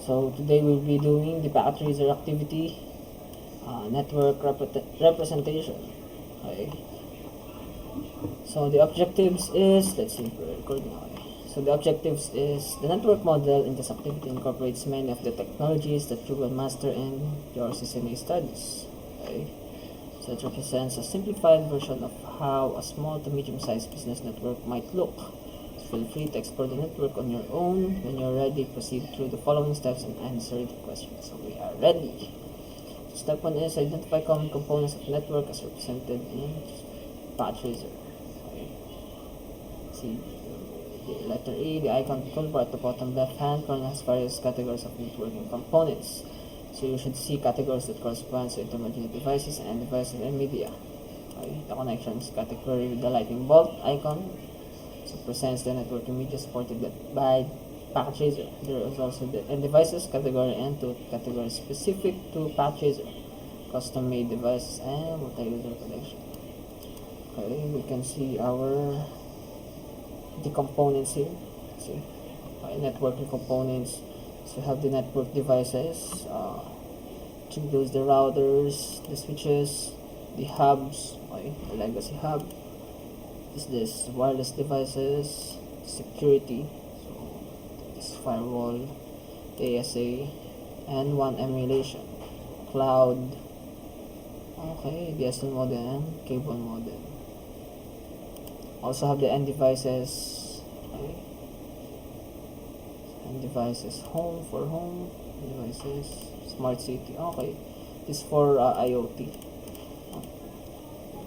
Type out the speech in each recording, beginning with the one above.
So today we'll be doing the packet tracer activity, network representation. Okay. So the objectives is, let's see if we're recording now. So the objectives is the network model in this activity incorporates many of the technologies that you will master in your CCNA studies. Okay. So it represents a simplified version of how a small to medium-sized business network might look. Feel free to explore the network on your own. When you're ready, proceed through the following steps and answer the questions. So we are ready. So step 1 is identify common components of network as represented in packet tracer. Okay. See the letter E, the icon toolbar at the bottom left hand corner has various categories of networking components. So you should see categories that correspond to intermediate devices and devices and media. Okay. The connections category with the lightning bolt icon so presents the networking media supported by packet tracer. There is also the devices category and two categories specific to packet tracer, custom made devices and multi-user connection. Okay, we can see the components here. See, networking components. So we have the network devices, which includes the routers, the switches, the hubs, the legacy hub. Is this wireless devices, security, so this firewall, the ASA, and one emulation, cloud, okay, DSL modem and cable modem. Also have the end devices, okay, end devices, home for home, devices, smart city, okay, this for IoT,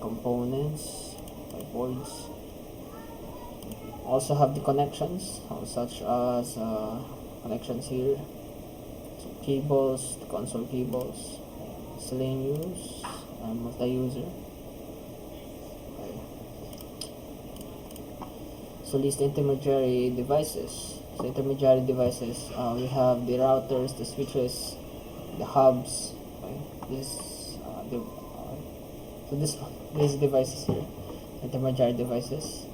components, boards. Also have the connections, such as connections here, so cables, the console cables, miscellaneous, and multi-user. Okay. So list intermediary devices. So intermediary devices, we have the routers, the switches, the hubs. Okay. These devices here. Intermediary devices.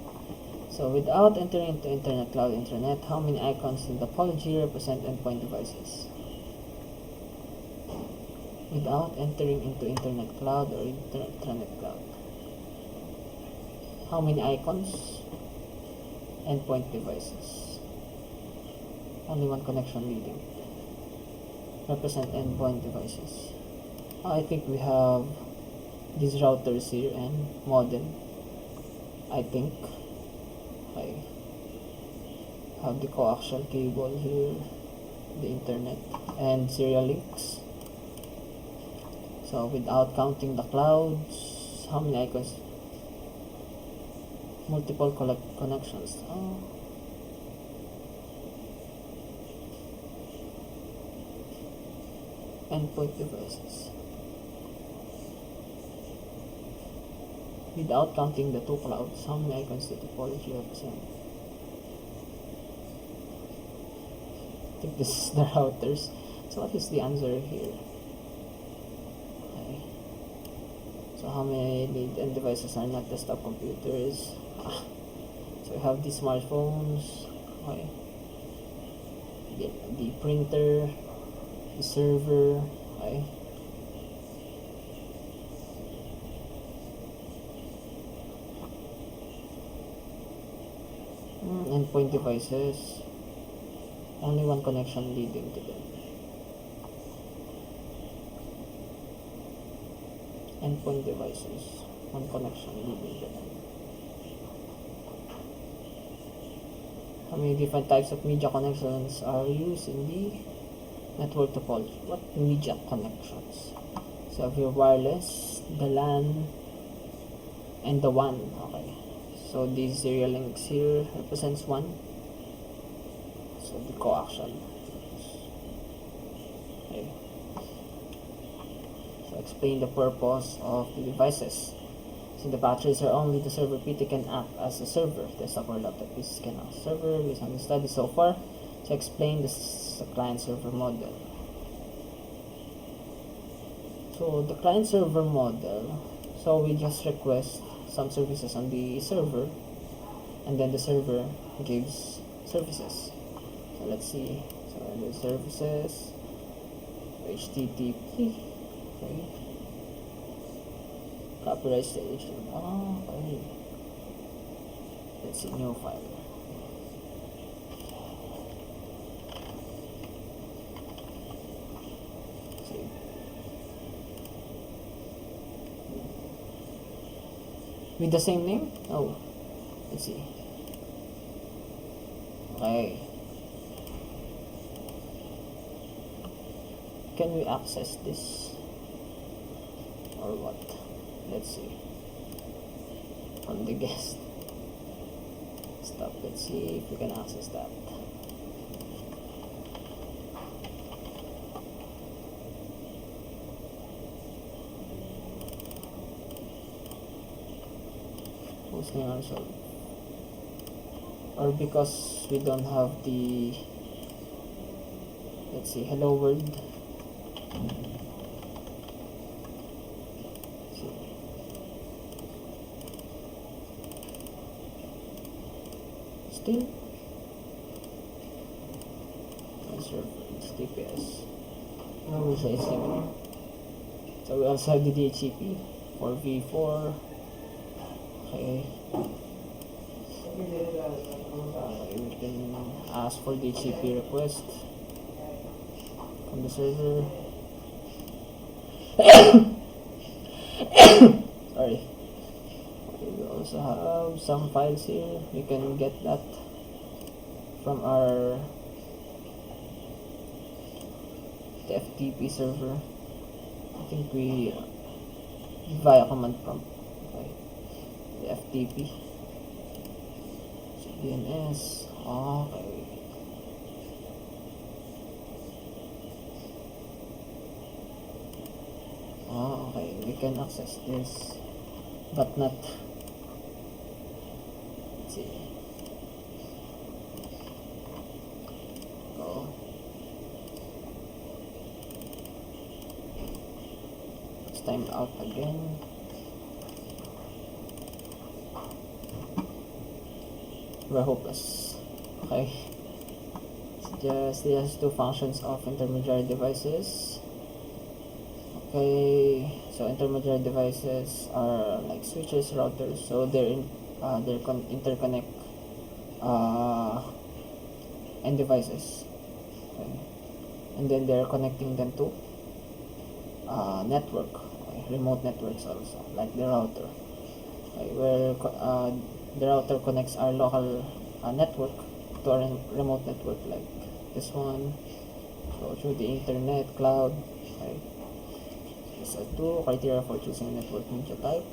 So without entering into Internet Cloud Internet, how many icons in the topology represent endpoint devices? Without entering into Internet Cloud or Internet Cloud, how many icons? Endpoint devices. Only one connection leading. Represent endpoint devices. I think we have these routers here and modem. I think I have the coaxial cable here, the internet, and serial links. So without counting the clouds, how many icons? Multiple connections. Endpoint devices. Without counting the two clouds, how many icons the topology represent? I think this is the routers. So what is the answer here? Okay. So how many end devices are not desktop computers? So we have the smartphones, okay, the printer, the server, okay. Endpoint devices, only one connection leading to them. Endpoint devices, one connection leading to them. How many different types of media connections are used in the network topology? What media connections? So if you're wireless, the LAN, and the WAN, okay. So these serial links here represents one. So the coaxial. Okay. So explain the purpose of the devices. So the batteries are only the server PT can act as a server. Desktop or laptop pieces can act as a server based on the study so far. So explain the client server model. So the client server model. So we just request some services on the server and then the server gives services. So let's see. So and the services, HTTP, okay, copyright station, okay, let's see, new file, save, with the same name? Oh, let's see, okay, can we access this or what? Let's see, from the guest, stop, let's see if we can access that. Hosting also, or because we don't have the, let's see, hello world, still server HTTPS. No, we say similar. So we also have the DHCP for v4. Okay. We can ask for DHCP request from the server. Sorry. We also have some files here. We can get that from our FTP server. I think we via command prompt. Okay. The FTP. So DNS. Okay. Okay, we can access this, but not. Let's see. Go. It's timed out again. We're hopeless. Okay. It's just two functions of intermediary devices. Okay, so intermediary devices are like switches, routers, so they're interconnect end devices. Okay, and then they're connecting them to network, okay, remote networks also, like the router, okay, where the router connects our local network to our remote network, like this one, so through the internet, cloud. Okay. So 2 criteria for choosing a network media type,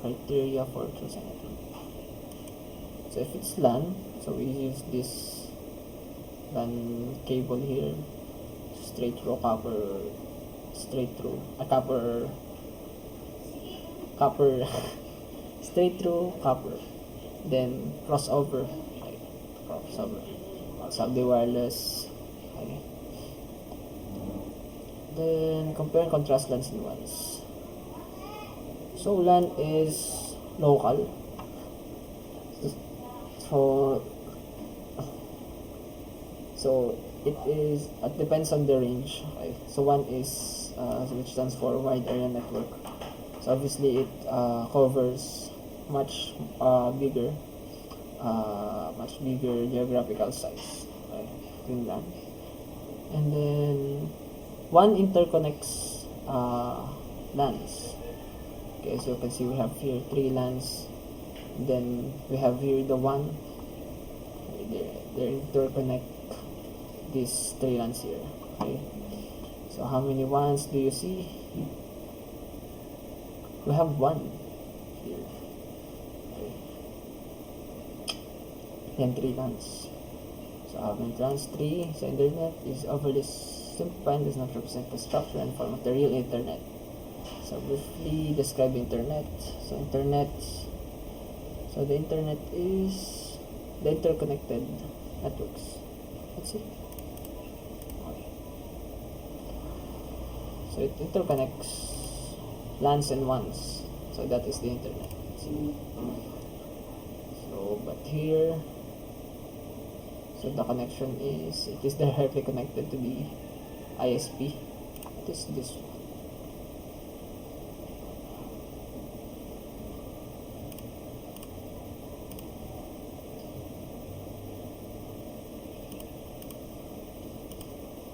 criteria for choosing a network. So if it's LAN, so we use this LAN cable here, straight through copper, straight through copper, then crossover, okay, also the wireless, okay. Then compare and contrast LANs and WANs. So LAN is local. So it depends on the range. Okay. So WAN is which stands for wide area network. So obviously it covers much bigger geographical size. Okay, in LAN. And then WAN interconnects LANs. Okay, so you can see we have here 3 LANs. Then we have here the WAN. They interconnect these 3 LANs here. Okay. So how many WANs do you see? We have 1 here. Okay. Then 3 LANs. So how many LANs? 3. So internet is overly simplified, does not represent the structure and form of the real internet. So briefly describe the internet. So the internet is the interconnected networks. Let's see. Okay. So it interconnects LANs and WANs. So that is the internet. Let's see. So but here, So the connection is, it is directly connected to the ISP. It is this one.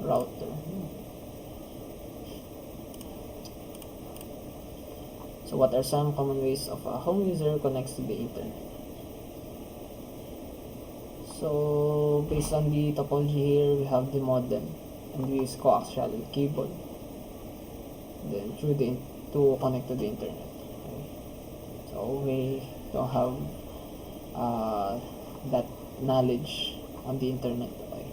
Router. So what are some common ways of a home user connects to the internet? So based on the topology here, we have the modem, and we use coaxial cable, then through the to connect to the internet. Okay. So we don't have that knowledge on the internet. Okay.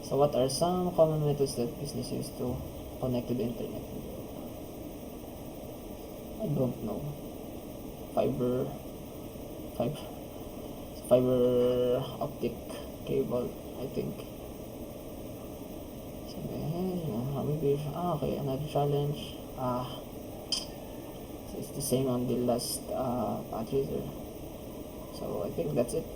So what are some common methods that business use to connect to the internet? I don't know. Fiber, fiber, fiber optic cable, I think. So maybe okay, another challenge. So it's the same on the last path user. So I think that's it.